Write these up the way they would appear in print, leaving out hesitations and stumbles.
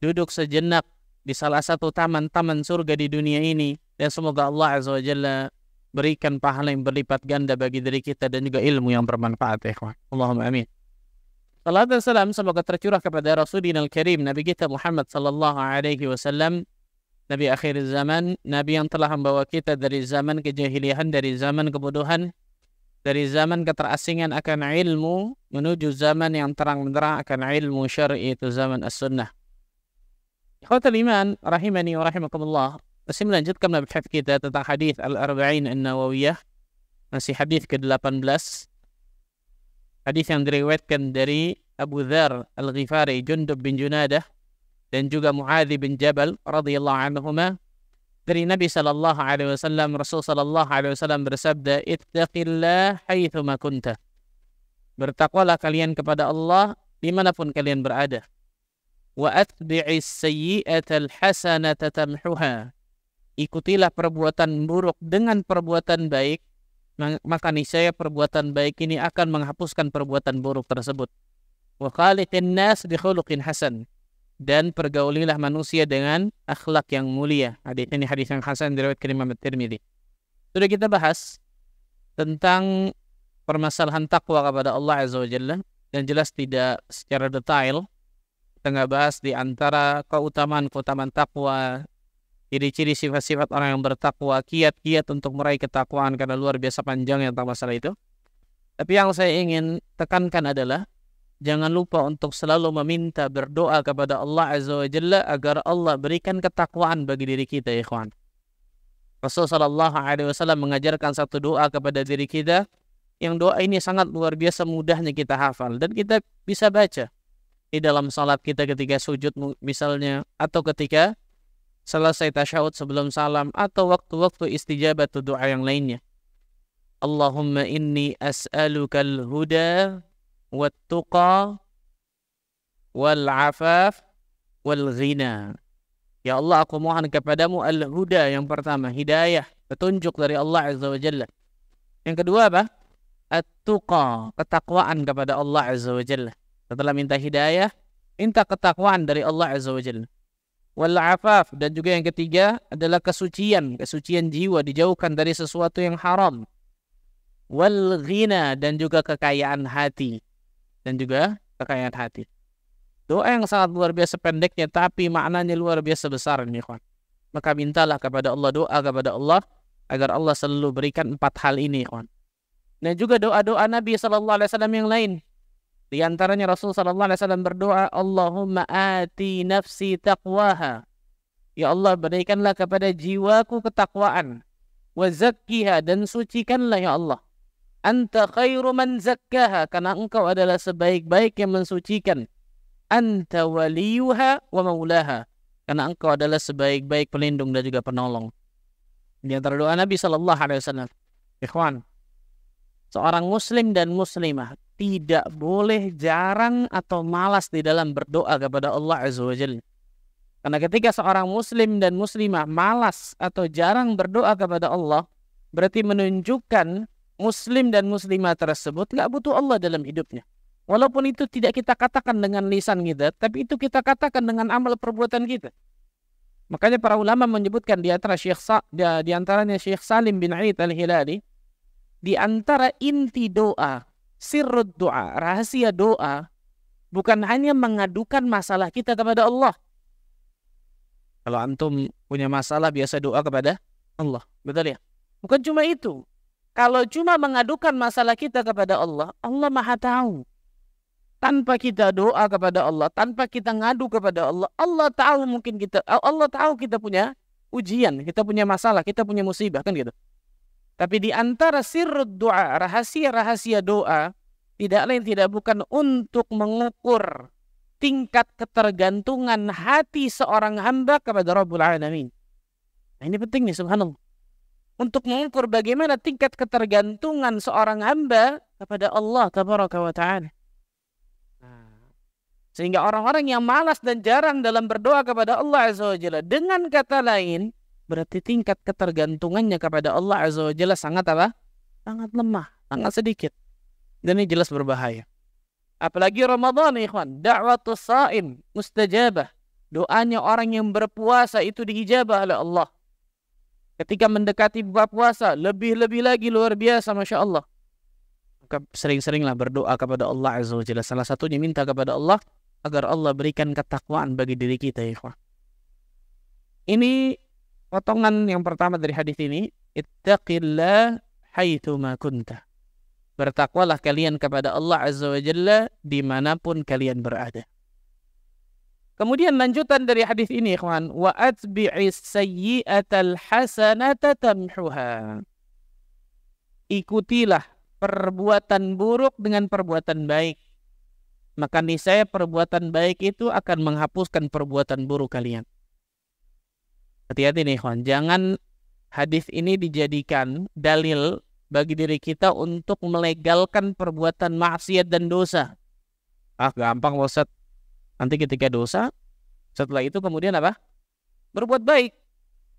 duduk sejenak di salah satu taman-taman surga di dunia ini, dan semoga Allah Azza wa Jalla berikan pahala yang berlipat ganda bagi diri kita dan juga ilmu yang bermanfaat, ya ikhwan. Allahumma amin. Salam dan salam semoga tercurah kepada Rasulina Al-Karim, Nabi kita Muhammad sallallahu alaihi wasallam, Nabi akhir zaman, Nabi yang telah membawa kita dari zaman kejahilian, dari zaman kebodohan, dari zaman keterasingan akan ilmu, menuju zaman yang terang benderang akan ilmu syar'i, itu zaman as-sunnah. Ikhwatul iman, rahimani wa rahimakumullah. Masih melanjutkan mabahats kita tentang hadis Al-Arba'in An-Nawawiyah. Masih hadis ke-18. Hadis yang diriwayatkan dari Abu Dzar Al-Ghifari, Jundub bin Junadah, dan juga Muadz bin Jabal radhiyallahu anhuma, dari Nabi sallallahu alaihi wasallam, Rasul sallallahu alaihi wasallam bersabda, "Ittaqillah haitsu ma kunta." Bertakwalah kalian kepada Allah dimanapun kalian berada. Wa atbi'is sayyi'atal hasanata tamhuha. Ikutilah perbuatan buruk dengan perbuatan baik, maka niscaya perbuatan baik ini akan menghapuskan perbuatan buruk tersebut. Wa khaliqin nas bi khuluqin hasan. Dan pergaulilah manusia dengan akhlak yang mulia. Hadis ini hadis yang hasan diriwayatkan Imam At-Tirmidzi. Sudah kita bahas tentang permasalahan takwa kepada Allah Azza wa Jalla, dan jelas tidak secara detail. Kita nggak bahas di antara keutamaan takwa, ciri-ciri sifat-sifat orang yang bertakwa, kiat-kiat untuk meraih ketakwaan, karena luar biasa panjangnya tentang masalah itu. Tapi yang saya ingin tekankan adalah jangan lupa untuk selalu meminta, berdoa kepada Allah Azza wa Jalla agar Allah berikan ketakwaan bagi diri kita, ya ikhwan. Rasulullah sallallahu alaihi wasallam mengajarkan satu doa kepada diri kita, yang doa ini sangat luar biasa mudahnya kita hafal dan kita bisa baca di dalam salat kita ketika sujud misalnya, atau ketika selesai tasyahud sebelum salam, atau waktu-waktu istijabat doa yang lainnya. Allahumma inni as'alukal huda wat-tuqa wal-afaf wal-ghina. Ya Allah, aku mohon kepadamu al-huda, yang pertama hidayah, petunjuk dari Allah Azza wa Jalla. Yang kedua apa? At-tuqa, ketakwaan kepada Allah Azza wa Jalla. Setelah minta hidayah, minta ketakwaan dari Allah Azza wa Jalla. Wal-afaf, dan juga yang ketiga adalah kesucian jiwa, dijauhkan dari sesuatu yang haram. Wal-ghina, dan juga kekayaan hati. Doa yang sangat luar biasa pendeknya, tapi maknanya luar biasa besar nih, kawan. Maka mintalah kepada Allah, doa kepada Allah agar Allah selalu berikan 4 hal ini, kawan. Dan juga doa-doa Nabi sallallahu alaihi wasallam yang lain. Di antaranya Rasul sallallahu alaihi wasallam berdoa, Allahumma ati nafsi taqwaha. Ya Allah, berikanlah kepada jiwaku ketakwaan. Wa zakkiha, dan sucikanlah ya Allah. Anta khairu man zakkaha, karena engkau adalah sebaik-baik yang mensucikan. Anta waliyuha wa maulaha, karena engkau adalah sebaik-baik pelindung dan juga penolong. Di antara doa Nabi sallallahu alaihi wasallam, ikhwan, seorang muslim dan muslimah tidak boleh jarang atau malas di dalam berdoa kepada Allah Azza wa Jalla. Karena ketika seorang muslim dan muslimah malas atau jarang berdoa kepada Allah, berarti menunjukkan muslim dan muslimah tersebut gak butuh Allah dalam hidupnya. Walaupun itu tidak kita katakan dengan lisan kita, tapi itu kita katakan dengan amal perbuatan kita. Makanya para ulama menyebutkan di antaranya Syekh Salim bin Aid Al-Hilali, di antara inti doa, sirrud doa, rahasia doa, bukan hanya mengadukan masalah kita kepada Allah. Kalau antum punya masalah, biasa doa kepada Allah, betul ya? Bukan cuma itu. Kalau cuma mengadukan masalah kita kepada Allah, Allah Maha tahu. Tanpa kita doa kepada Allah, tanpa kita ngadu kepada Allah, Allah tahu kita punya ujian, kita punya masalah, kita punya musibah, kan gitu. Tapi di antara sirrud doa, rahasia-rahasia doa, tidak lain tidak bukan untuk mengukur tingkat ketergantungan hati seorang hamba kepada Rabbul Alamin. Nah, ini penting nih, subhanallah. Untuk mengukur bagaimana tingkat ketergantungan seorang hamba kepada Allah Tabaraka wa Ta'ala. Sehingga orang-orang yang malas dan jarang dalam berdoa kepada Allah Azza wa Jalla, dengan kata lain, berarti tingkat ketergantungannya kepada Allah Azza wa Jalla sangat apa? Sangat lemah, sangat sedikit. Dan ini jelas berbahaya. Apalagi Ramadan, ikhwan, da'watus sha'im mustajabah. Doanya orang yang berpuasa itu diijabah oleh Allah. Ketika mendekati buka puasa, lebih-lebih lagi luar biasa, Masya Allah. Maka sering-seringlah berdoa kepada Allah Azza wa Jalla. Salah satunya minta kepada Allah agar Allah berikan ketakwaan bagi diri kita, ya ikhwan. Ini potongan yang pertama dari hadis ini. Ittaqillah haitsu ma kunta. Bertakwalah kalian kepada Allah Azza wa Jalla dimanapun kalian berada. Kemudian lanjutan dari hadis ini, ikhwan, wa atbi'is sayyi'atal hasanata tamhuha. Ikutilah perbuatan buruk dengan perbuatan baik. Maka niscaya perbuatan baik itu akan menghapuskan perbuatan buruk kalian. Hati-hati nih, ikhwan, jangan hadis ini dijadikan dalil bagi diri kita untuk melegalkan perbuatan maksiat dan dosa. Gampang, Ustaz. Nanti ketika dosa, setelah itu kemudian apa? Berbuat baik.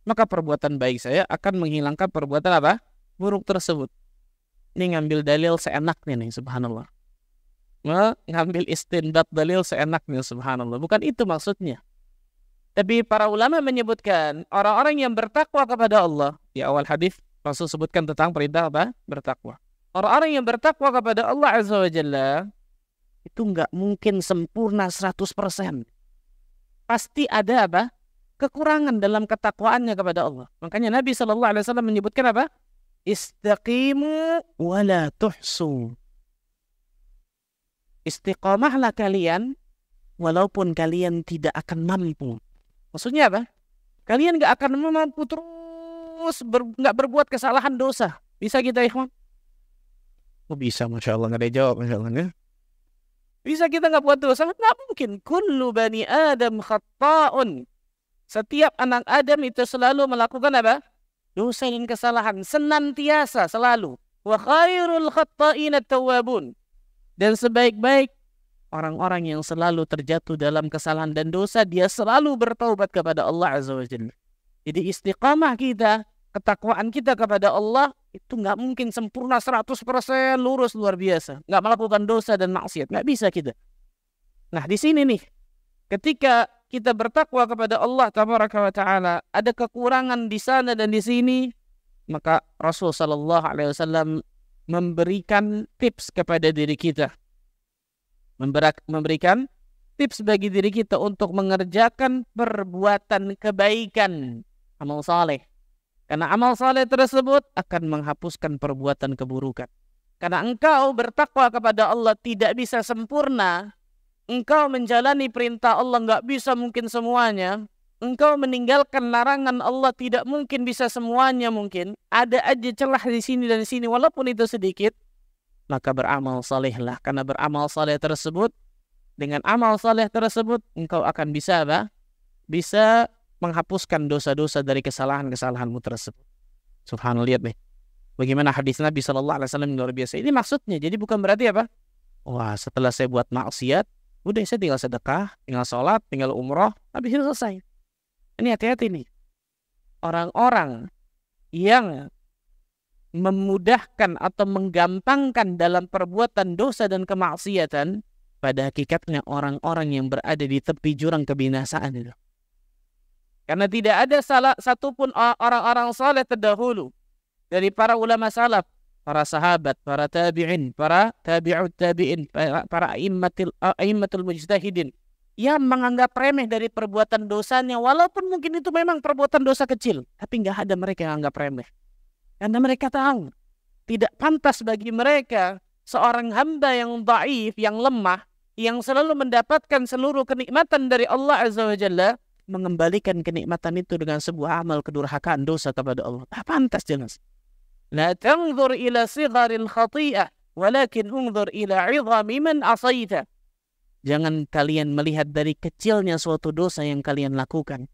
Maka perbuatan baik saya akan menghilangkan perbuatan apa? Buruk tersebut. Ini ngambil dalil seenaknya nih, subhanallah. Ngambil istinbat dalil seenaknya, subhanallah. Bukan itu maksudnya. Tapi para ulama menyebutkan orang-orang yang bertakwa kepada Allah. Di awal hadis Rasul sebutkan tentang perintah apa? Bertakwa. Orang-orang yang bertakwa kepada Allah Azza wa Jalla itu nggak mungkin sempurna 100%. Pasti ada apa? Kekurangan dalam ketakwaannya kepada Allah. Makanya Nabi SAW menyebutkan apa? Istaqimu wala tuhsu. Istiqamahlah kalian walaupun kalian tidak akan mampu. Maksudnya apa? Kalian nggak akan mampu terus nggak berbuat kesalahan dosa. Bisa kita, ikhwan? Oh bisa, Masya Allah. Nggak ada jawab, Masya Allah. Ya? Bisa kita nggak buat dosa? Nggak mungkin. Kullu bani Adam khatta'un. Setiap anak Adam itu selalu melakukan apa? Dosa dan kesalahan. Senantiasa, selalu. Wa khairul khatta'ina tawwabun. Dan sebaik-baik orang-orang yang selalu terjatuh dalam kesalahan dan dosa, dia selalu bertaubat kepada Allah Azza wa Jalla. Jadi istiqamah kita, ketakwaan kita kepada Allah, itu nggak mungkin sempurna 100% lurus luar biasa. Nggak melakukan dosa dan maksiat. Nggak bisa kita. Nah di sini nih, ketika kita bertakwa kepada Allah Tabaraka wa Ta'ala, ada kekurangan di sana dan di sini, maka Rasul Sallallahu Alaihi Wasallam memberikan tips kepada diri kita. Memberikan tips bagi diri kita untuk mengerjakan perbuatan kebaikan, amal saleh. Karena amal saleh tersebut akan menghapuskan perbuatan keburukan. Karena engkau bertakwa kepada Allah tidak bisa sempurna. Engkau menjalani perintah Allah nggak bisa mungkin semuanya. Engkau meninggalkan larangan Allah tidak mungkin bisa semuanya mungkin. Ada aja celah di sini dan di sini walaupun itu sedikit. Maka beramal salehlah. Karena beramal saleh tersebut, dengan amal saleh tersebut engkau akan bisa apa? Bisa menghapuskan dosa-dosa dari kesalahan-kesalahanmu tersebut. Subhanallah, lihat nih. Bagaimana hadis Nabi SAW luar biasa. Ini maksudnya. Jadi bukan berarti apa? Wah, setelah saya buat maksiat, udah saya tinggal sedekah, tinggal sholat, tinggal umroh, habis itu selesai. Ini hati-hati nih. Orang-orang yang memudahkan atau menggampangkan dalam perbuatan dosa dan kemaksiatan, pada hakikatnya orang-orang yang berada di tepi jurang kebinasaan itu. Karena tidak ada salah satupun orang-orang saleh terdahulu dari para ulama salaf, para sahabat, para tabi'in, para tabi'ut tabi'in, para a'immatul mujtahidin yang menganggap remeh dari perbuatan dosanya, walaupun mungkin itu memang perbuatan dosa kecil, tapi nggak ada mereka yang anggap remeh. Karena mereka tahu tidak pantas bagi mereka seorang hamba yang dhaif, yang lemah, yang selalu mendapatkan seluruh kenikmatan dari Allah Azza wa Jalla, mengembalikan kenikmatan itu dengan sebuah amal kedurhakaan dosa kepada Allah. Tak pantas, jelas. La tanzur ila sigharil khati'ah, walakin unzur ila 'idhami man asaita. Jangan kalian melihat dari kecilnya suatu dosa yang kalian lakukan,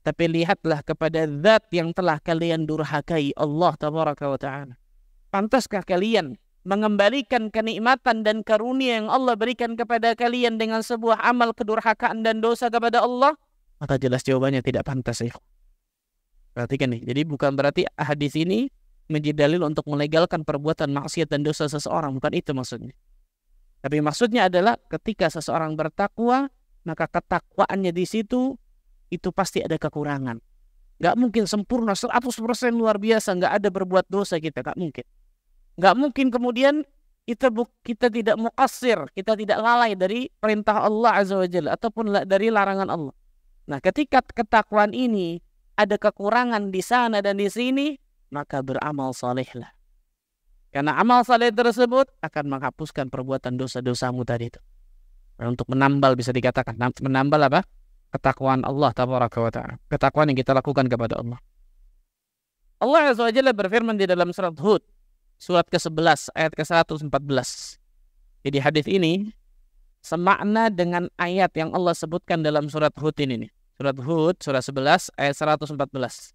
tapi lihatlah kepada zat yang telah kalian durhakai, Allah Tabaraka wa Ta'ala. Pantaskah kalian mengembalikan kenikmatan dan karunia yang Allah berikan kepada kalian dengan sebuah amal kedurhakaan dan dosa kepada Allah? Maka jelas jawabannya tidak pantas. Perhatikan nih, jadi bukan berarti hadis ini menjadi dalil untuk melegalkan perbuatan maksiat dan dosa seseorang. Bukan itu maksudnya. Tapi maksudnya adalah ketika seseorang bertakwa, maka ketakwaannya di situ itu pasti ada kekurangan. Nggak mungkin sempurna 100% luar biasa, nggak ada berbuat dosa kita, nggak mungkin. Nggak mungkin kemudian kita tidak muqassir, kita tidak lalai dari perintah Allah Azza wa Jalla ataupun dari larangan Allah. Nah, ketika ketakwaan ini ada kekurangan di sana dan di sini, maka beramal salehlah. Karena amal saleh tersebut akan menghapuskan perbuatan dosa-dosamu tadi itu. Untuk menambal, bisa dikatakan menambal apa? Ketakwaan Allah tabaraka wa ta'ala. Ketakwaan yang kita lakukan kepada Allah. Allah Azza wa Jalla berfirman di dalam surat Hud, surat ke-11 ayat ke-114. Jadi hadis ini semakna dengan ayat yang Allah sebutkan dalam surat Hud ini nih. Surat Hud surat 11 ayat 114.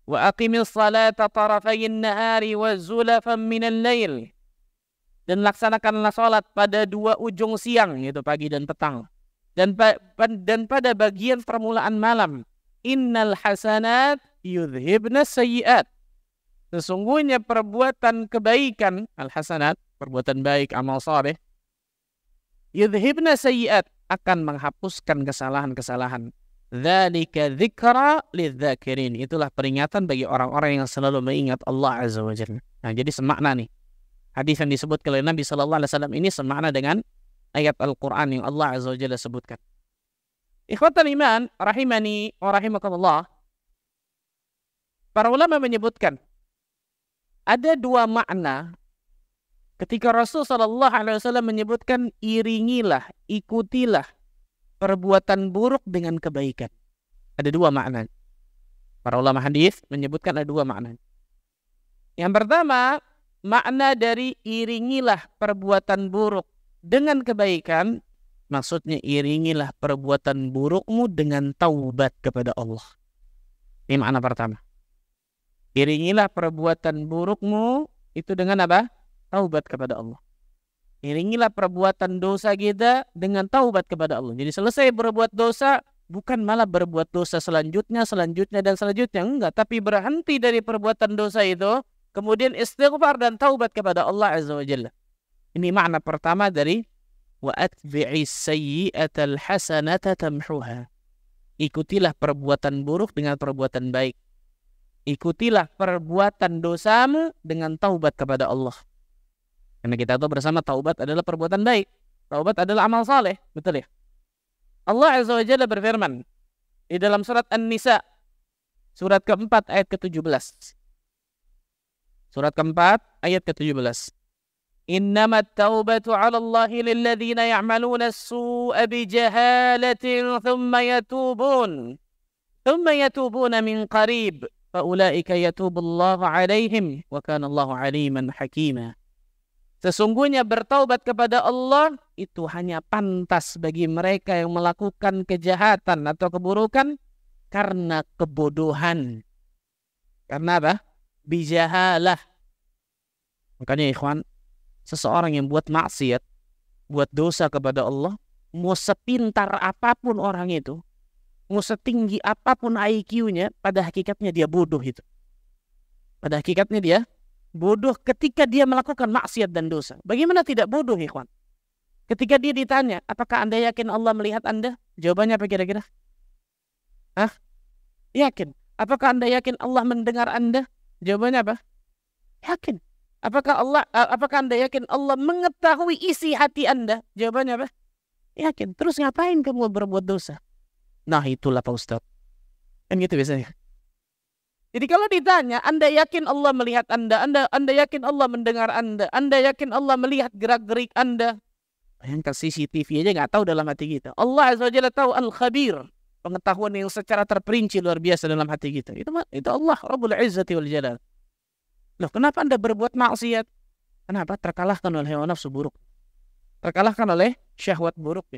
Wa aqimil salata tarafayin nahari wa zulafan minal lail. Dan laksanakanlah salat pada dua ujung siang, yaitu pagi dan petang. Dan pada bagian permulaan malam. Innal hasanat yudhibna sayyiat. Sesungguhnya perbuatan kebaikan, al-hasanat, perbuatan baik, amal saleh, yudhibna sayyiat, akan menghapuskan kesalahan-kesalahan. Dzalika dzikra lidzakirin. Itulah peringatan bagi orang-orang yang selalu mengingat Allah Azza wa Jalla. Nah, jadi semakna nih. Hadis yang disebut oleh Nabi sallallahu alaihi wasallam ini semakna dengan ayat Al-Qur'an yang Allah Azza wa Jalla sebutkan. Ikhwatal iman rahimani wa rahimakumullah. Para ulama menyebutkan ada dua makna ketika Rasul sallallahu alaihi wasallam menyebutkan iringilah, ikutilah perbuatan buruk dengan kebaikan. Ada dua makna. Para ulama hadis menyebutkan ada dua makna. Yang pertama, makna dari iringilah perbuatan buruk dengan kebaikan, maksudnya iringilah perbuatan burukmu dengan taubat kepada Allah. Ini makna pertama. Iringilah perbuatan burukmu itu dengan apa? Taubat kepada Allah. Iringilah perbuatan dosa kita dengan taubat kepada Allah. Jadi selesai berbuat dosa, bukan malah berbuat dosa selanjutnya, dan selanjutnya. Enggak, tapi berhenti dari perbuatan dosa itu, kemudian istighfar dan taubat kepada Allah Azza wa Jalla. Ini makna pertama dari wa atbi'is sayyi'atal hasanata tamhuha. Ikutilah perbuatan buruk dengan perbuatan baik. Ikutilah perbuatan dosamu dengan taubat kepada Allah. Karena kita tahu bersama taubat adalah perbuatan baik. Taubat adalah amal saleh, betul ya? Allah Azza wa Jalla berfirman di dalam surat An-Nisa, surat keempat ayat ke-17. Surat keempat ayat ke-17. Innamat taubatu 'ala Allahi lilladzina ya'maluna as-su'a bijahalatin thumma yatubuna min qarib fa ulaika yatubullahu 'alaihim wa kana Allahu 'aliman hakima. Sesungguhnya bertaubat kepada Allah itu hanya pantas bagi mereka yang melakukan kejahatan atau keburukan karena kebodohan. Karena apa? Bijahalah. Makanya ikhwan, seseorang yang buat maksiat, buat dosa kepada Allah, mau sepintar apapun orang itu, mau setinggi apapun IQ-nya, pada hakikatnya dia bodoh itu. Pada hakikatnya dia bodoh ketika dia melakukan maksiat dan dosa. Bagaimana tidak bodoh, ikhwan? Ketika dia ditanya, apakah Anda yakin Allah melihat Anda? Jawabannya apa kira-kira? Yakin. Apakah Anda yakin Allah mendengar Anda? Jawabannya apa? Yakin. Apakah Anda yakin Allah mengetahui isi hati Anda? Jawabannya apa? Yakin. Terus ngapain kamu berbuat dosa? Nah, itulah Pak Ustaz. Kan gitu biasanya. Jadi kalau ditanya, Anda yakin Allah melihat Anda yakin Allah mendengar Anda yakin Allah melihat gerak-gerik Anda? Bayangkan CCTV aja nggak tahu dalam hati kita. Allah Azza wa Jalla tahu Al-Khabir, pengetahuan yang secara terperinci luar biasa dalam hati kita. Itu Allah Rabbul Izzati wal Jalal. Loh, kenapa Anda berbuat maksiat? Kenapa? Terkalahkan oleh hawa nafsu buruk. Terkalahkan oleh syahwat buruk.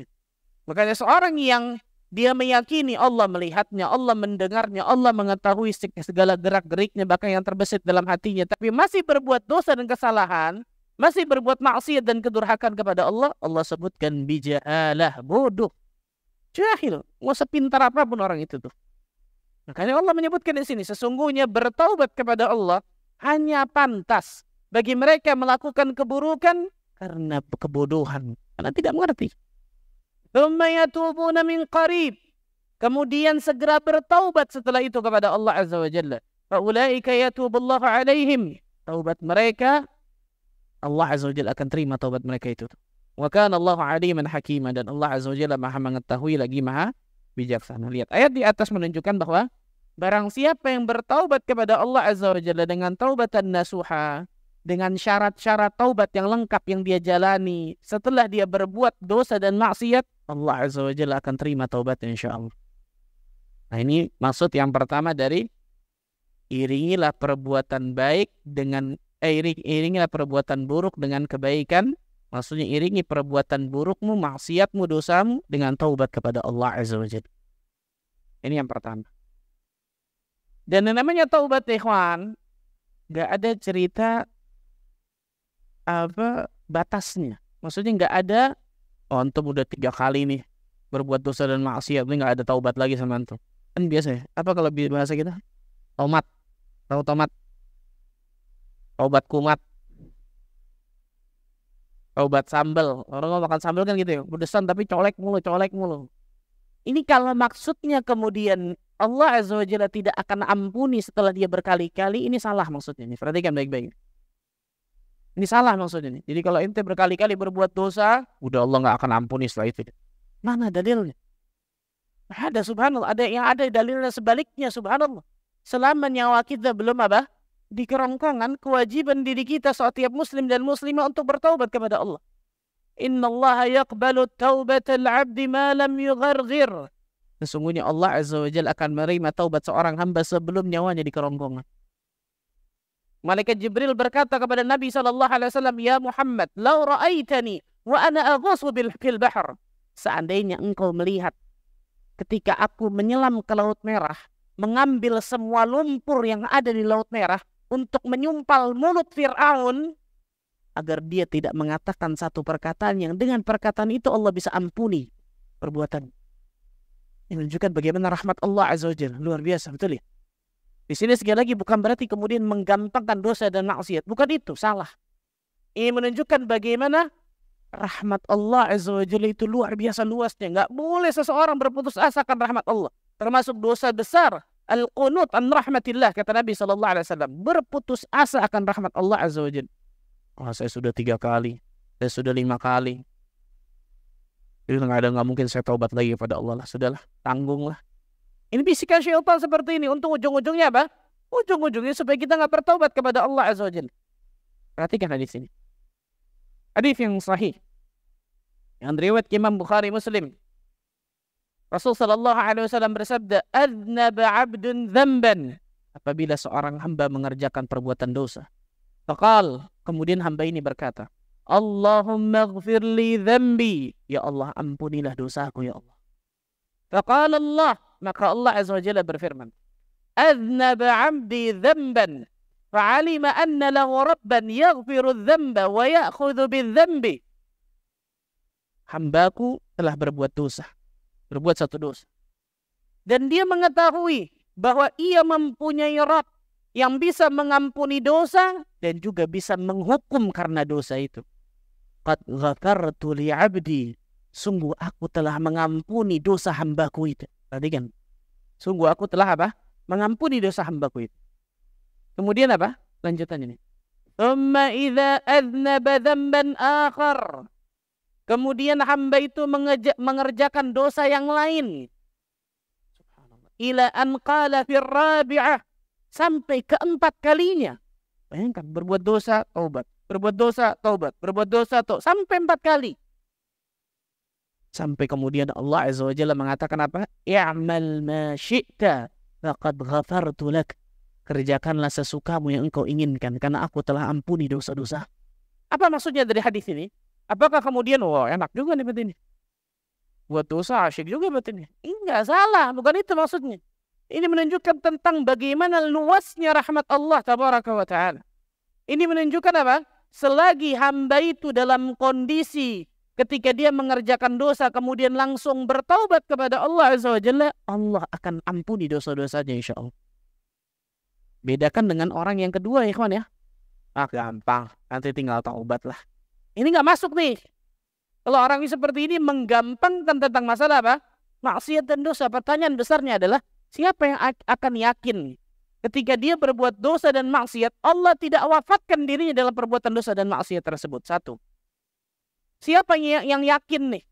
Makanya seorang yang dia meyakini Allah melihatnya, Allah mendengarnya, Allah mengetahui segala gerak-geriknya, bahkan yang terbesit dalam hatinya, tapi masih berbuat dosa dan kesalahan, masih berbuat maksiat dan kedurhakaan kepada Allah, Allah sebutkan bijahalah, bodoh, jahil, mau sepintar apapun orang itu tuh. Makanya Allah menyebutkan di sini, sesungguhnya bertaubat kepada Allah hanya pantas bagi mereka melakukan keburukan karena kebodohan, karena tidak mengerti. Thumma yatubuna min qarib. Kemudian segera bertaubat setelah itu kepada Allah Azza wa Jalla. Faulaika yatubullahu alaihim. Taubat mereka, Allah Azza wa Jalla akan terima taubat mereka itu. Wa kana Allahu aliman hakima, dan Allah Azza wa Jalla Maha mengetahui lagi Maha bijaksana. Lihat ayat di atas menunjukkan bahwa barang siapa yang bertaubat kepada Allah Azza wa Jalla dengan taubatan nasuha, dengan syarat-syarat taubat yang lengkap yang dia jalani setelah dia berbuat dosa dan maksiat, Allah Azza wa Jalla akan terima taubatnya insyaallah. Nah, ini maksud yang pertama dari iringilah perbuatan baik dengan iringilah perbuatan buruk dengan kebaikan. Maksudnya iringi perbuatan burukmu, maksiatmu, dosamu dengan taubat kepada Allah Azza wa Jalla. Ini yang pertama. Dan yang namanya taubat, ikhwan, gak ada cerita batasnya. Maksudnya gak ada, oh antum udah 3 kali nih berbuat dosa dan maksiat, ini gak ada taubat lagi sama antum. Kan biasa ya. Apa kalau bahasa kita? Tomat. Tahu tomat? Taubat kumat. Taubat sambal. Orang makan sambal kan gitu ya. Pedesan tapi colek mulu. Ini kalau maksudnya kemudian Allah Azza wa Jalla tidak akan ampuni setelah dia berkali-kali, ini salah maksudnya. Ini perhatikan baik-baik. Ini salah maksudnya. Jadi kalau ente berkali-kali berbuat dosa, udah Allah nggak akan ampuni setelah itu. Mana dalilnya? Ada, subhanallah. Ada yang ada dalilnya sebaliknya, subhanallah. Selama nyawa kita belum di kerongkongan, kewajiban diri kita setiap muslim dan muslimah untuk bertaubat kepada Allah. Innallaha yaqbalu taubatal 'abdi ma lam yugharghir. Sesungguhnya Allah Azza wa Jalla akan menerima taubat seorang hamba sebelum nyawanya di kerongkongan. Malaikat Jibril berkata kepada Nabi SAW, "Ya Muhammad, law ra'aitani wa ana aghasu fil bahr." Seandainya engkau melihat ketika aku menyelam ke Laut Merah, mengambil semua lumpur yang ada di Laut Merah untuk menyumpal mulut Fir'aun, agar dia tidak mengatakan satu perkataan yang dengan perkataan itu Allah bisa ampuni perbuatan. Ini menunjukkan bagaimana rahmat Allah Azza wa Jalla. Luar biasa, betul ya? Di sini sekali lagi bukan berarti kemudian menggampangkan dosa dan maksiat. Bukan itu, salah. Ini menunjukkan bagaimana rahmat Allah Azza wa Jalla itu luar biasa luasnya. Nggak boleh seseorang berputus asa akan rahmat Allah. Termasuk dosa besar. Al-qunut an rahmatillah, kata Nabi SAW. Berputus asa akan rahmat Allah Azza wa Jalla. Oh, saya sudah 3 kali. Saya sudah 5 kali. Jadi nggak mungkin saya taubat lagi kepada Allah lah. Sudahlah, tanggunglah. Ini bisikan syaitan seperti ini. Untuk ujung-ujungnya apa? Ujung-ujungnya supaya kita nggak bertaubat kepada Allah Azza wa Jalla. Perhatikan hadis ini. Hadis yang sahih. Yang riwayat Imam Bukhari Muslim. Rasul sallallahu alaihi wasallam bersabda, "Adznaba 'abdun dzamban." Apabila seorang hamba mengerjakan perbuatan dosa. Faqal, kemudian hamba ini berkata, "Allahumma ighfir li dzambi." Ya Allah, ampunilah dosaku ya Allah. Faqala Allah, maka Allah Azza wa Jalla berfirman, "Adznaba 'abdi dzamban, fa'alima anna lahu rabban yaghfiru dzamba wa ya'khudhu bidzambi." Hambaku telah berbuat dosa. Berbuat satu dosa. Dan dia mengetahui bahwa ia mempunyai Rabb yang bisa mengampuni dosa dan juga bisa menghukum karena dosa itu. Qad ghafartu li 'abdi. Sungguh aku telah mengampuni dosa hambaku itu. Tadi kan. Sungguh aku telah apa? Mengampuni dosa hambaku itu. Kemudian apa? Lanjutannya ini. Thumma idza adznaba dzamban akhar. Kemudian hamba itu mengerjakan dosa yang lain. Ila an qala fir rabi'ah. Sampai keempat kalinya. Bayangkan, berbuat dosa, taubat. Berbuat dosa, taubat. Berbuat dosa, taubat. Sampai 4 kali. Sampai kemudian Allah Azza wa Jalla mengatakan apa? I'mal ma syi'ta laqad ghafartu lak. Kerjakanlah sesukamu yang engkau inginkan, karena aku telah ampuni dosa-dosa. Apa maksudnya dari hadis ini? Apakah kemudian, wah enak juga nih ini, buat dosa asyik juga ini? Enggak, salah, bukan itu maksudnya. Ini menunjukkan tentang bagaimana luasnya rahmat Allah tabaraka wa ta'ala. Ini menunjukkan apa? Selagi hamba itu dalam kondisi ketika dia mengerjakan dosa kemudian langsung bertaubat kepada Allah Azza wa Jalla, Allah akan ampuni dosa-dosanya insyaallah. Bedakan dengan orang yang kedua ya ikhwan ya. Ah gampang, nanti tinggal taubat lah. Ini nggak masuk nih. Kalau orang seperti ini menggampangkan tentang masalah apa? Maksiat dan dosa. Pertanyaan besarnya adalah, siapa yang akan yakin ketika dia berbuat dosa dan maksiat, Allah tidak wafatkan dirinya dalam perbuatan dosa dan maksiat tersebut? Satu. Siapa yang yakin nih,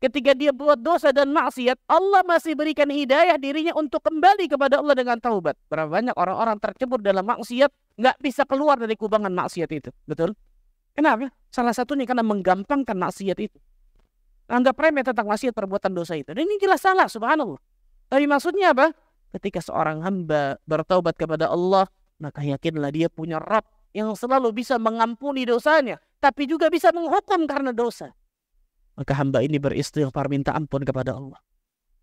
ketika dia buat dosa dan maksiat, Allah masih berikan hidayah dirinya untuk kembali kepada Allah dengan taubat? Berapa banyak orang-orang tercebur dalam maksiat, nggak bisa keluar dari kubangan maksiat itu. Betul? Kenapa? Salah satunya karena menggampangkan maksiat itu. Anggap remeh tentang maksiat perbuatan dosa itu. Dan ini jelas salah, subhanallah. Tapi maksudnya apa? Ketika seorang hamba bertaubat kepada Allah, maka yakinlah dia punya Rabb yang selalu bisa mengampuni dosanya, tapi juga bisa menghukum karena dosa. Maka hamba ini beristighfar, minta ampun kepada Allah.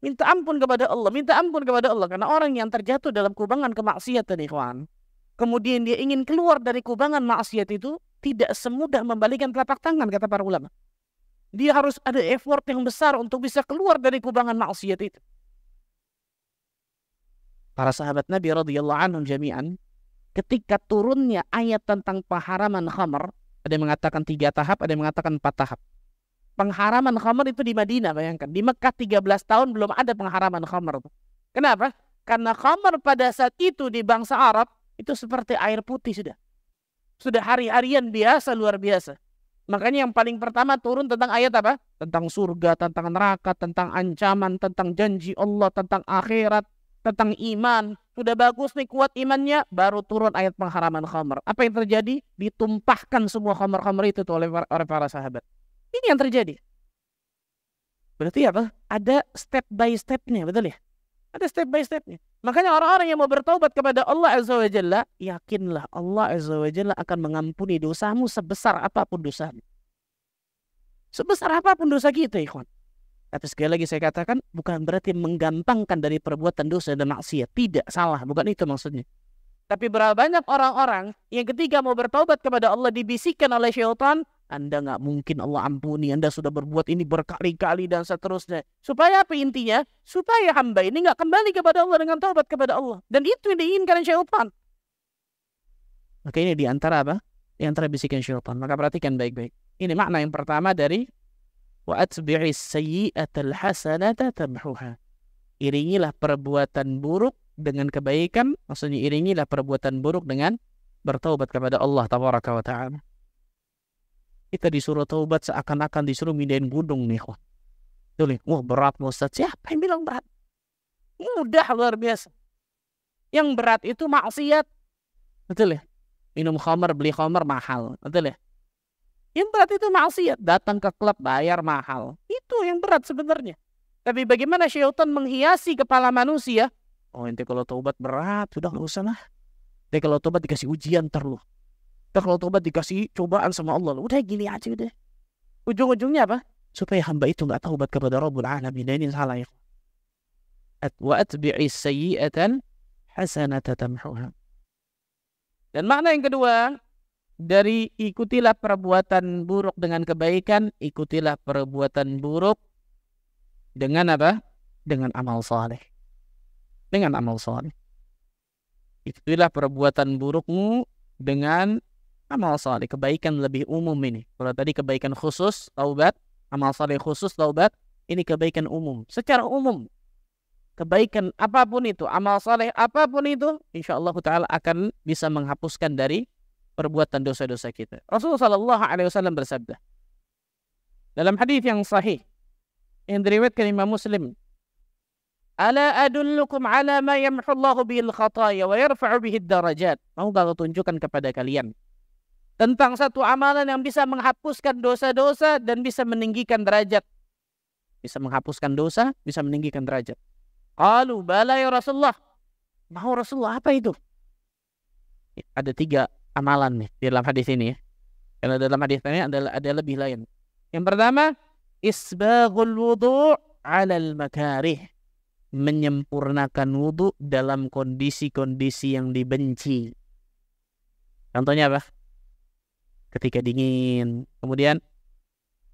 Minta ampun kepada Allah, minta ampun kepada Allah. Karena orang yang terjatuh dalam kubangan kemaksiatan, ikhwan, kemudian dia ingin keluar dari kubangan maksiat itu, tidak semudah membalikan telapak tangan, kata para ulama. Dia harus ada effort yang besar untuk bisa keluar dari kubangan maksiat itu. Para sahabat Nabi radhiyallahu anhum jami'an, ketika turunnya ayat tentang pengharaman khamr, ada yang mengatakan 3 tahap, ada yang mengatakan 4 tahap. Pengharaman khamr itu di Madinah, bayangkan. Di Mekah 13 tahun belum ada pengharaman khamr. Kenapa? Karena khamr pada saat itu di bangsa Arab, itu seperti air putih sudah. Sudah hari-harian biasa, luar biasa. Makanya yang paling pertama turun tentang ayat apa? Tentang surga, tentang neraka, tentang ancaman, tentang janji Allah, tentang akhirat, tentang iman. Sudah bagus nih, kuat imannya, baru turun ayat pengharaman khamr. Apa yang terjadi? Ditumpahkan semua khamr-khamr itu oleh para sahabat. Ini yang terjadi. Berarti apa? Ada step by stepnya, betul ya? Ada step by stepnya. Makanya orang-orang yang mau bertaubat kepada Allah Azza wa Jalla, yakinlah Allah Azza wa Jalla akan mengampuni dosamu sebesar apapun dosamu. Sebesar apapun dosa kita, ikhwan. Tapi sekali lagi saya katakan, bukan berarti menggampangkan dari perbuatan dosa dan maksiat. Tidak, salah. Bukan itu maksudnya. Tapi berapa banyak orang-orang yang ketika mau bertaubat kepada Allah dibisikkan oleh syaitan, Anda nggak mungkin Allah ampuni, Anda sudah berbuat ini berkali-kali dan seterusnya. Supaya apa intinya? Supaya hamba ini nggak kembali kepada Allah dengan taubat kepada Allah. Dan itu yang diinginkan syaitan. Maka ini diantara apa? Diantara bisikan syaitan. Maka perhatikan baik-baik. Ini makna yang pertama dari wa atbi'is sayyi'atal hasanata tamhuha. Iringilah perbuatan buruk dengan kebaikan, maksudnya iringilah perbuatan buruk dengan bertaubat kepada Allah tabaraka wa ta'ala. Kita disuruh taubat seakan-akan disuruh mindahin gunung nih, kok. Tuh, wah berat Ustaz. Siapa yang bilang berat? Mudah, luar biasa. Yang berat itu maksiat. Betul ya? Minum khamar, beli khamar mahal. Betul ya? Yang berat itu maksiat. Datang ke klub bayar mahal. Itu yang berat sebenarnya. Tapi bagaimana syaitan menghiasi kepala manusia? Oh, ente kalau taubat berat, sudah nggak usah lah. Ente kalau taubat dikasih ujian terlalu. Kalau taubat dikasih cobaan sama Allah, udah gini aja udah. Ujung-ujungnya apa? Supaya hamba itu nggak taubat kepada Rabbul Alamin. Dan ini salah ya. Wa atbi'is sayyi'atan hasanata tamhuha. Dan makna yang kedua dari ikutilah perbuatan buruk dengan kebaikan, ikutilah perbuatan buruk dengan apa? Dengan amal saleh. Dengan amal saleh. Ikutilah perbuatan burukmu dengan amal saleh. Kebaikan lebih umum ini. Kalau tadi kebaikan khusus, taubat, amal saleh khusus, taubat, ini kebaikan umum. Secara umum, kebaikan apapun itu, amal saleh apapun itu, insyaallah ta'ala akan bisa menghapuskan dari perbuatan dosa-dosa kita. Rasulullah SAW bersabda dalam hadis yang sahih yang diriwayatkan Imam Muslim, "Ala adullukum ala ma yamhullahu bihil khataya wa yarfa'u bihid darajat." Mau kalau tunjukkan kepada kalian tentang satu amalan yang bisa menghapuskan dosa-dosa dan bisa meninggikan derajat. Bisa menghapuskan dosa, bisa meninggikan derajat. Qalu bala ya Rasulullah. Mau Rasulullah, apa itu? Ada 3 amalan nih di dalam hadis ini ya. Karena dalam hadis ini ada lebih lain. Yang pertama, isbaghul wudu' 'alal makarih. Menyempurnakan wudu dalam kondisi-kondisi yang dibenci. Contohnya apa? Ketika dingin, kemudian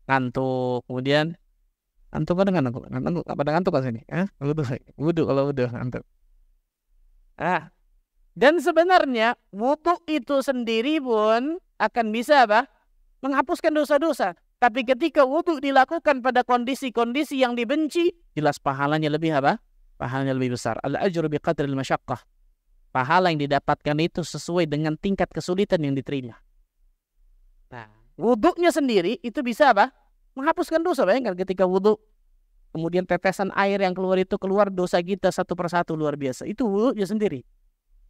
ngantuk, kemudian ngantuk kan ngantuk, apa ngantuk kan sini? Wudu kalau wudu ngantuk. Dan sebenarnya wudu itu sendiri pun akan bisa apa? Menghapuskan dosa-dosa. Tapi ketika wudu dilakukan pada kondisi-kondisi yang dibenci, jelas pahalanya lebih apa? Pahalanya lebih besar. Al-ajru biqadril masyaqqah. Pahala yang didapatkan itu sesuai dengan tingkat kesulitan yang diterima. Nah, wudunya sendiri itu bisa apa? Menghapuskan dosa. Bayangkan ketika wudu, kemudian tetesan air yang keluar itu keluar dosa kita satu persatu, luar biasa. Itu wudunya sendiri.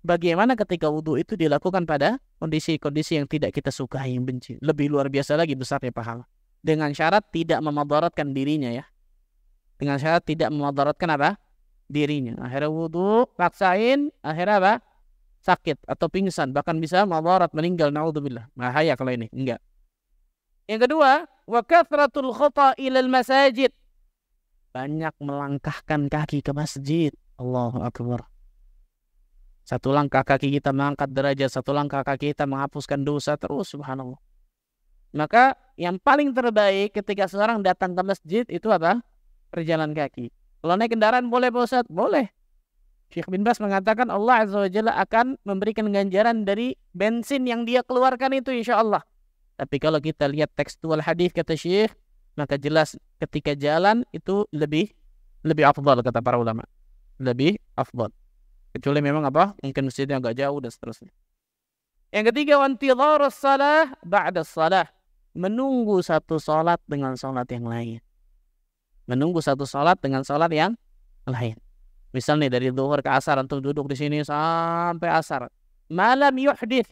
Bagaimana ketika wudu itu dilakukan pada kondisi-kondisi yang tidak kita sukai, yang benci. Lebih luar biasa lagi besarnya pahala. Dengan syarat tidak memadaratkan dirinya ya. Dengan syarat tidak memadaratkan apa? Dirinya. Akhirnya wudu, paksain, akhirnya apa? Sakit atau pingsan. Bahkan bisa madarat, meninggal. Na'udzubillah. Bahaya kalau ini. Enggak. Yang kedua, wa kathratul khata ilal masajid. Banyak melangkahkan kaki ke masjid. Allahu Akbar. Satu langkah kaki kita mengangkat derajat, satu langkah kaki kita menghapuskan dosa terus, subhanallah. Maka yang paling terbaik ketika seorang datang ke masjid itu apa? Berjalan kaki. Kalau naik kendaraan boleh Pak Ustaz? Boleh. Syekh bin Bas mengatakan Allah Azza wa Jalla akan memberikan ganjaran dari bensin yang dia keluarkan itu insya Allah. Tapi kalau kita lihat tekstual hadis kata Syekh, maka jelas ketika jalan itu lebih afdal kata para ulama. Lebih afdal. Kecuali memang apa? Mungkin masjidnya agak jauh dan seterusnya. Yang ketiga, wantidharus salah ba'da salah. Menunggu satu salat dengan salat yang lain. Menunggu satu salat dengan salat yang lain. Misalnya dari zuhur ke asar antum duduk di sini sampai asar. Malam yuhdits.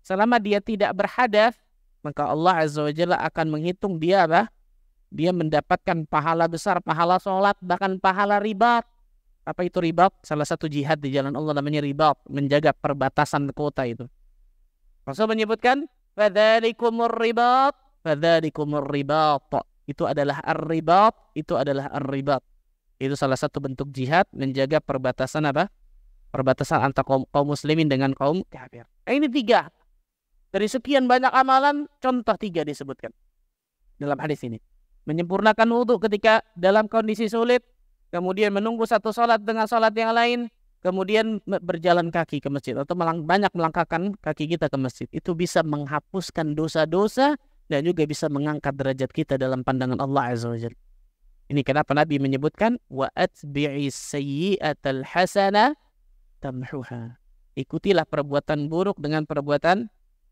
Selama dia tidak berhadas, maka Allah Azza wa Jalla akan menghitung dia apa? Dia mendapatkan pahala besar, pahala salat, bahkan pahala ribat. Apa itu ribat? Salah satu jihad di jalan Allah namanya ribat, menjaga perbatasan kota itu. Rasul menyebutkan, fadzalikumur ribat, fadzalikumur ribat. Itu adalah ar-ribat, itu adalah ar-ribat. Itu salah satu bentuk jihad menjaga perbatasan apa? Perbatasan antara kaum muslimin dengan kaum kafir. Ini 3. Dari sekian banyak amalan, contoh 3 disebutkan dalam hadis ini. Menyempurnakan wudu ketika dalam kondisi sulit, kemudian menunggu satu salat dengan salat yang lain, kemudian berjalan kaki ke masjid atau banyak melangkahkan kaki kita ke masjid. Itu bisa menghapuskan dosa-dosa dan juga bisa mengangkat derajat kita dalam pandangan Allah Azza wa Jalla. Ini kenapa Nabi menyebutkan wa atbi'is sayyi'atal hasana tamhuha. Ikutilah perbuatan buruk dengan perbuatan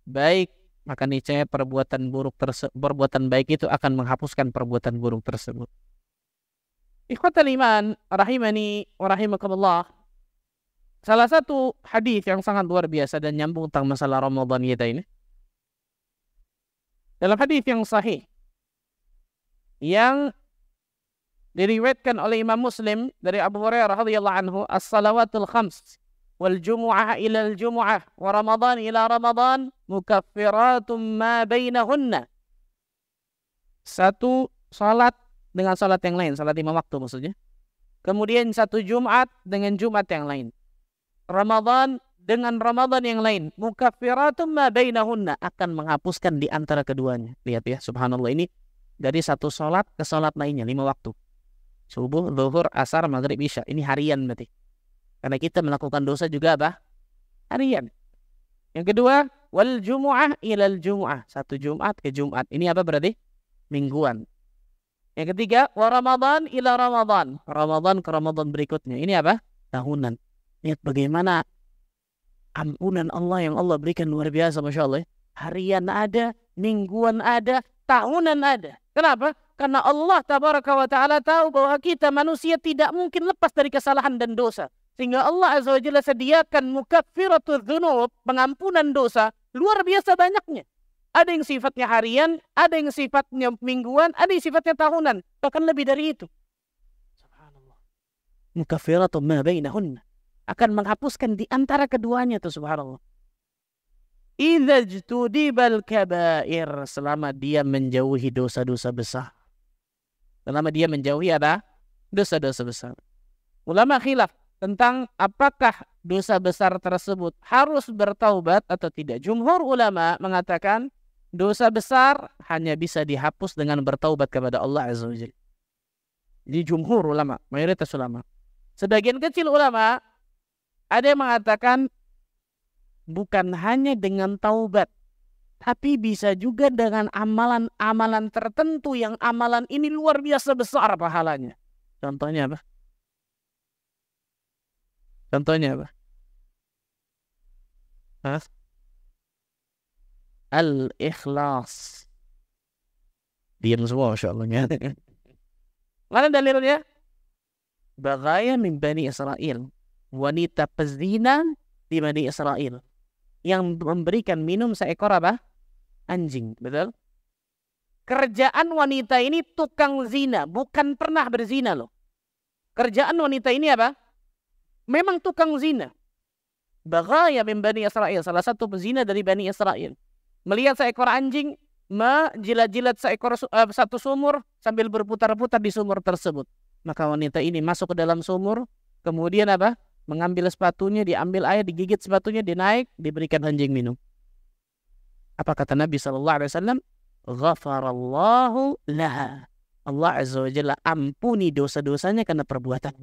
baik, maka niscaya perbuatan baik itu akan menghapuskan perbuatan buruk tersebut. Ikhwatal iman, rahimani wa rahimakumullah. Salah satu hadis yang sangat luar biasa dan nyambung tentang masalah Ramadan kita ini. Dalam hadis yang sahih yang diriwayatkan oleh Imam Muslim dari Abu Hurairah radhiyallahu anhu, as-salawatul khams wal jumu'ah ila al-jumu'ah wa Ramadan ila Ramadan mukaffiratun ma bainahunna. Satu salat dengan salat yang lain, salat 5 waktu maksudnya. Kemudian satu Jumat dengan Jumat yang lain. Ramadan dengan Ramadan yang lain. Mukaffiratun ma bainahunna, akan menghapuskan di antara keduanya. Lihat ya, subhanallah, ini dari satu salat ke salat lainnya, 5 waktu. Subuh, zuhur, asar, maghrib, isya. Ini harian berarti. Karena kita melakukan dosa juga apa? Harian. Yang kedua, wal jumu'ah ilal jumu'ah. Satu Jumat ke Jumat. Ini apa berarti? Mingguan. Yang ketiga, wa Ramadan ila Ramadan. Ramadan ke Ramadan berikutnya. Ini apa? Tahunan. Lihat bagaimana ampunan Allah yang Allah berikan luar biasa, Masya Allah. Harian ada, mingguan ada, tahunan ada. Kenapa? Karena Allah tabaraka wa ta'ala tahu bahwa kita manusia tidak mungkin lepas dari kesalahan dan dosa. Sehingga Allah azza wa jalla sediakan mukaffiratudz dzunub, pengampunan dosa, luar biasa banyaknya. Ada yang sifatnya harian, ada yang sifatnya mingguan, ada yang sifatnya tahunan. Bahkan lebih dari itu. Subhanallah. Mukaffiratun ma bainahunna. Akan menghapuskan di antara keduanya tuh, subhanallah. Idza jtudibal kabair, selama dia menjauhi dosa-dosa besar. Selama dia menjauhi ada dosa-dosa besar. Ulama khilaf tentang apakah dosa besar tersebut harus bertaubat atau tidak. Jumhur ulama mengatakan dosa besar hanya bisa dihapus dengan bertaubat kepada Allah Azza wa Jalla. Di jumhur ulama, mayoritas ulama. Sebagian kecil ulama ada yang mengatakan bukan hanya dengan taubat, Tapi bisa juga dengan amalan-amalan tertentu yang amalan ini luar biasa besar pahalanya. Contohnya apa? Contohnya apa? Hah? Al-ikhlas. Diam semua, Masya Allah. Mana dalilnya? Bagaya min Bani Israel. Wanita pezina di Bani Israel. Yang memberikan minum seekor apa? Anjing. Betul? Kerjaan wanita ini tukang zina. Bukan pernah berzina loh. Kerjaan wanita ini apa? Memang tukang zina. Bagaya min Bani Israel. Salah satu pezina dari Bani Israel. Melihat seekor anjing, menjilat-jilat satu sumur sambil berputar-putar di sumur tersebut. Maka wanita ini masuk ke dalam sumur, kemudian apa? Mengambil sepatunya, diambil air, digigit sepatunya, dinaik, diberikan anjing minum. Apa kata Nabi SAW? Ghafarallahu laha. Allah Azza wa Jalla ampuni dosa-dosanya karena perbuatan.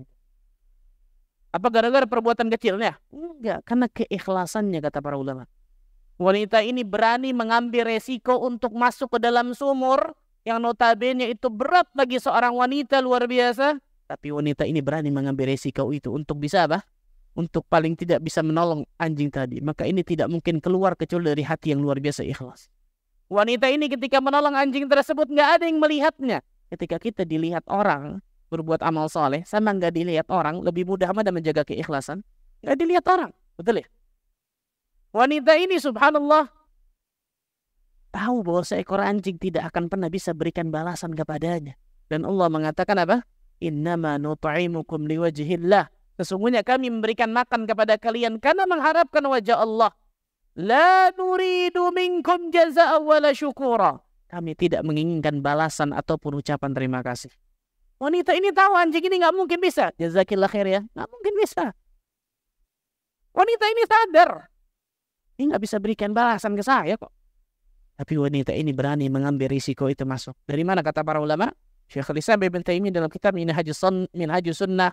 Apa gara-gara perbuatan kecilnya? Enggak, karena keikhlasannya kata para ulama. Wanita ini berani mengambil resiko untuk masuk ke dalam sumur yang notabene itu berat bagi seorang wanita luar biasa. Tapi wanita ini berani mengambil resiko itu untuk bisa apa? Untuk paling tidak bisa menolong anjing tadi. Maka ini tidak mungkin keluar kecuali dari hati yang luar biasa ikhlas. Wanita ini ketika menolong anjing tersebut nggak ada yang melihatnya. Ketika kita dilihat orang berbuat amal soleh sama nggak dilihat orang, lebih mudah mana menjaga keikhlasan? Nggak dilihat orang, betul ya? Wanita ini subhanallah tahu bahwa seekor anjing tidak akan pernah bisa berikan balasan kepadanya. Dan Allah mengatakan apa? Innama nut'imukum liwajhillah. Sesungguhnya kami memberikan makan kepada kalian karena mengharapkan wajah Allah. La nuridu minkum jazaa'a wala syukura. Kami tidak menginginkan balasan ataupun ucapan terima kasih. Wanita ini tahu anjing ini nggak mungkin bisa. Jazakillah khair ya. Nggak mungkin bisa. Wanita ini sadar. Ini nggak bisa berikan balasan ke saya kok. Tapi wanita ini berani mengambil risiko itu masuk. Dari mana kata para ulama? Syekhul Islam Ibnu Taimiyah dalam kitab Minhajus Sunnah.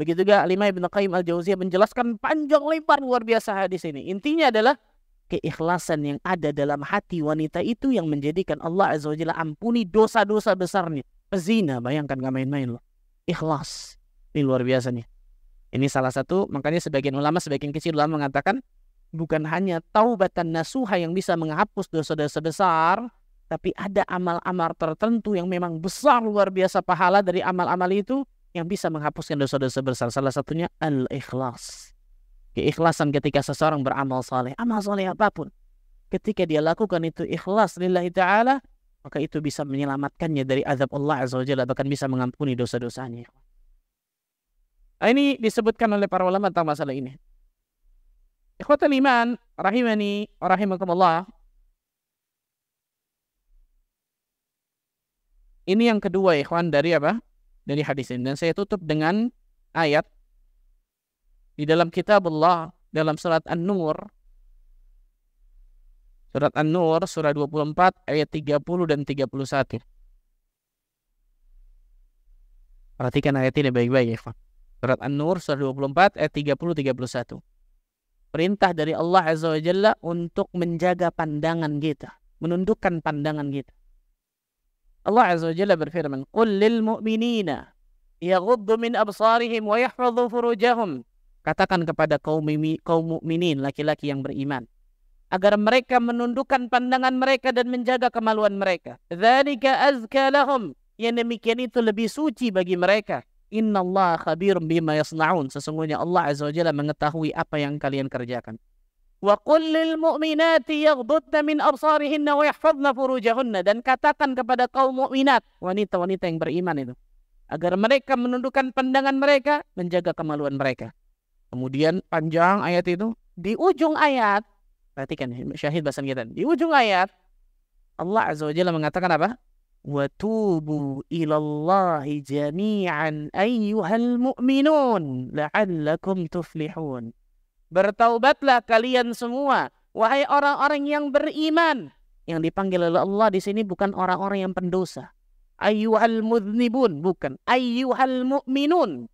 Begitu juga Al-Imam Ibnu Qayyim Al-Jauziyah menjelaskan panjang lebar luar biasa hadis ini. Intinya adalah keikhlasan yang ada dalam hati wanita itu yang menjadikan Allah Azza wa Jalla ampuni dosa-dosa besarnya. Pezina, bayangkan gak main-main loh. Ikhlas. Ini luar biasa nih. Ini salah satu, makanya sebagian kecil ulama mengatakan bukan hanya taubatan nasuha yang bisa menghapus dosa-dosa besar, tapi ada amal-amal tertentu yang memang besar luar biasa pahala dari amal-amal itu yang bisa menghapuskan dosa-dosa besar. Salah satunya al-ikhlas. Keikhlasan ketika seseorang beramal saleh, amal saleh apapun. Ketika dia lakukan itu ikhlas lillahi ta'ala, maka itu bisa menyelamatkannya dari azab Allah Azza wa Jalla, bahkan bisa mengampuni dosa-dosanya. Ini disebutkan oleh para ulama tentang masalah ini. Ikhwatul iman, rahimani wa rahimakumullah. Ini yang kedua ikhwan dari apa? Dari hadis ini. Dan saya tutup dengan ayat di dalam kitab Allah dalam surat An-Nur. Surat An-Nur surah 24 ayat 30 dan 31. Perhatikan ayat ini baik-baik ikhwan. Surat An-Nur surah 24 ayat 30-31. Perintah dari Allah Azza wa Jalla untuk menjaga pandangan kita, menundukkan pandangan kita. Allah Azza wa Jalla berfirman, "Qul lil mu'minina yaghuddu min absarihim wa yahfadhu furujahum." Katakan kepada kaum mukminin laki-laki yang beriman agar mereka menundukkan pandangan mereka dan menjaga kemaluan mereka. Dzalika azka lahum. Yang demikian itu lebih suci bagi mereka. Innallaha khabirum bima yasna'un. Sesungguhnya Allah Azza wa Jalla mengetahui apa yang kalian kerjakan. Wa qul lil mu'minati yaghdudna min absarihinna wa yahfadna furujahunna. Dan katakan kepada kaum mukminat, wanita-wanita yang beriman itu, agar mereka menundukkan pandangan mereka, menjaga kemaluan mereka. Kemudian panjang ayat itu. Di ujung ayat, perhatikan syahid bahasan kita. Di ujung ayat, Allah Azza wa Jalla mengatakan apa? وَتُوبُوا إِلَى اللَّهِ جَمِيعًا أَيُّهَا الْمُؤْمِنُونَ لَعَلَّكُمْ تُفْلِحُونَ. Bertaubatlah kalian semua, wahai orang-orang yang beriman. Yang dipanggil oleh Allah di sini bukan orang-orang yang pendosa. Ayyuhal mudznibun, bukan. Ayyuhal mu'minun.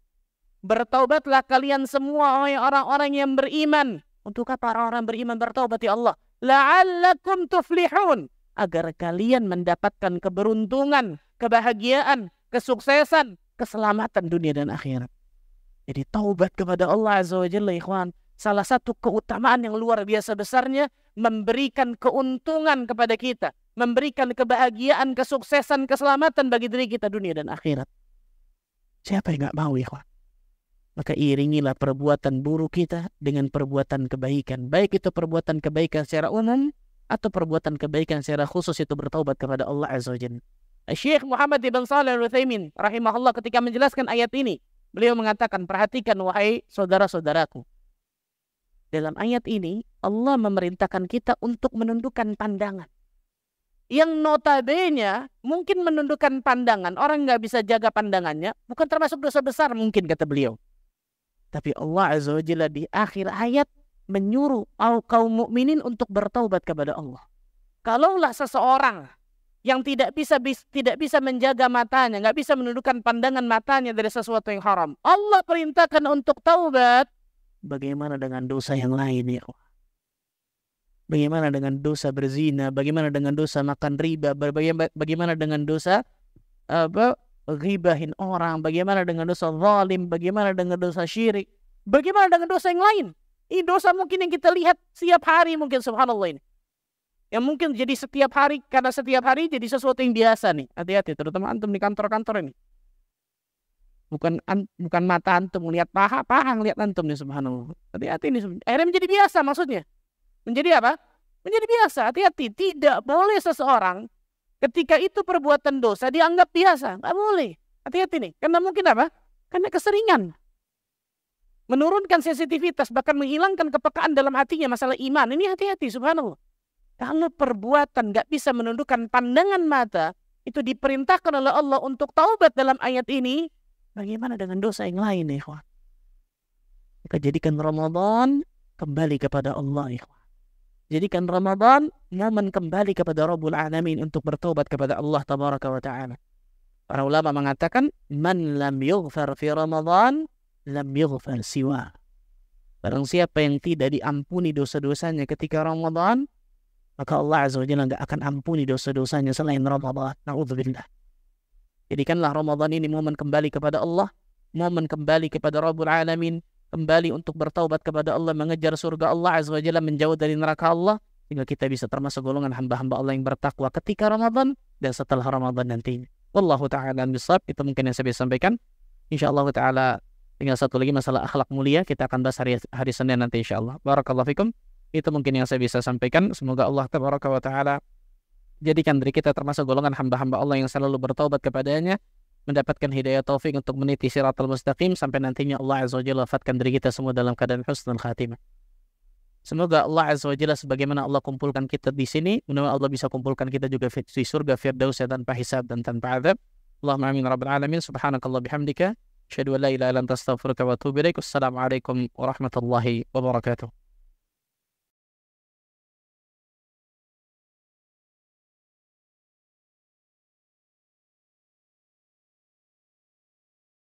Bertaubatlah kalian semua, wahai orang-orang yang beriman. Untuk apa orang-orang beriman bertaubat ya Allah? la'allakum tuflihun, agar kalian mendapatkan keberuntungan, kebahagiaan, kesuksesan, keselamatan dunia dan akhirat. Jadi taubat kepada Allah Azza wa Jalla, ikhwan, salah satu keutamaan yang luar biasa besarnya, memberikan keuntungan kepada kita, memberikan kebahagiaan, kesuksesan, keselamatan bagi diri kita dunia dan akhirat. Siapa yang nggak mau, ikhwan? Maka iringilah perbuatan buruk kita dengan perbuatan kebaikan. Baik itu perbuatan kebaikan secara umum atau perbuatan kebaikan secara khusus, itu bertaubat kepada Allah Azza wa Jalla. Syekh Muhammad ibn Shalih Al-Utsaimin rahimahullah ketika menjelaskan ayat ini, beliau mengatakan, perhatikan wahai saudara-saudaraku. Dalam ayat ini Allah memerintahkan kita untuk menundukkan pandangan. Yang notabene mungkin menundukkan pandangan, orang nggak bisa jaga pandangannya, bukan termasuk dosa besar mungkin, kata beliau. Tapi Allah Azza wa Jalla di akhir ayat menyuruh kaum mukminin untuk bertaubat kepada Allah. Kalaulah seseorang yang tidak bisa menjaga matanya, nggak bisa menundukkan pandangan matanya dari sesuatu yang haram, Allah perintahkan untuk taubat, bagaimana dengan dosa yang lain, ya Allah? Bagaimana dengan dosa berzina? Bagaimana dengan dosa makan riba? Bagaimana dengan dosa ghibahin orang? Bagaimana dengan dosa zalim? Bagaimana dengan dosa syirik? Bagaimana dengan dosa yang lain? Ini dosa mungkin yang kita lihat setiap hari, mungkin subhanallah ini. Yang mungkin jadi setiap hari, karena setiap hari jadi sesuatu yang biasa nih. Hati-hati, terutama antum di kantor-kantor ini. Bukan mata antum melihat paha ngelihat antum nih, subhanallah. Hati-hati ini. Akhirnya menjadi biasa maksudnya. Menjadi apa? Menjadi biasa. Hati-hati. Tidak boleh seseorang ketika itu perbuatan dosa dianggap biasa. Nggak boleh. Hati-hati nih. Karena mungkin apa? Karena keseringan. Menurunkan sensitivitas, bahkan menghilangkan kepekaan dalam hatinya masalah iman. Ini hati-hati, subhanallah. Kalau perbuatan nggak bisa menundukkan pandangan mata, itu diperintahkan oleh Allah untuk taubat dalam ayat ini. Bagaimana dengan dosa yang lain, ikhwan? Maka jadikan Ramadan kembali kepada Allah, ikhwan. Jadikan Ramadan momen kembali kepada Rabbul Alamin untuk bertaubat kepada Allah Tabaraka wa Ta'ala. Para ulama mengatakan, man lam yughfar fi Ramadan, lam yughfar siwa. Barang siapa yang tidak diampuni dosa-dosanya ketika Ramadan, maka Allah Azza wa Jalla nggak akan ampuni dosa-dosanya selain Ramadan. Na'udzubillah. Jadikanlah Ramadan ini momen kembali kepada Allah, momen kembali kepada Rabbul Alamin, kembali untuk bertaubat kepada Allah, mengejar surga Allah Azza wa Jalla, menjauh dari neraka Allah, sehingga kita bisa termasuk golongan hamba-hamba Allah yang bertakwa ketika Ramadan dan setelah Ramadan nantinya. Wallahu ta'ala bisawab. Itu mungkin yang saya bisa sampaikan. InsyaAllah ta'ala tinggal satu lagi masalah akhlak mulia, kita akan bahas hari Senin nanti insyaAllah. Barakallahu fikum. Itu mungkin yang saya bisa sampaikan. Semoga Allah Tabaraka wa Ta'ala jadikan diri kita termasuk golongan hamba-hamba Allah yang selalu bertaubat kepadanya, mendapatkan hidayah taufik untuk meniti siratal mustaqim, sampai nantinya Allah Azza wa Jalla wafatkan diri kita semua dalam keadaan husnul khatimah. Semoga Allah Azza wa Jalla sebagaimana Allah kumpulkan kita di sini, mudah-mudahan Allah bisa kumpulkan kita juga di surga Firdaus tanpa hisab dan tanpa azab. Allahumma amin rabbal alamin. Subhanakallah bihamdika, asyhadu an la ilaha illa anta astaghfiruka wa atubu ilaik. Wassalamualaikum warahmatullahi wabarakatuh.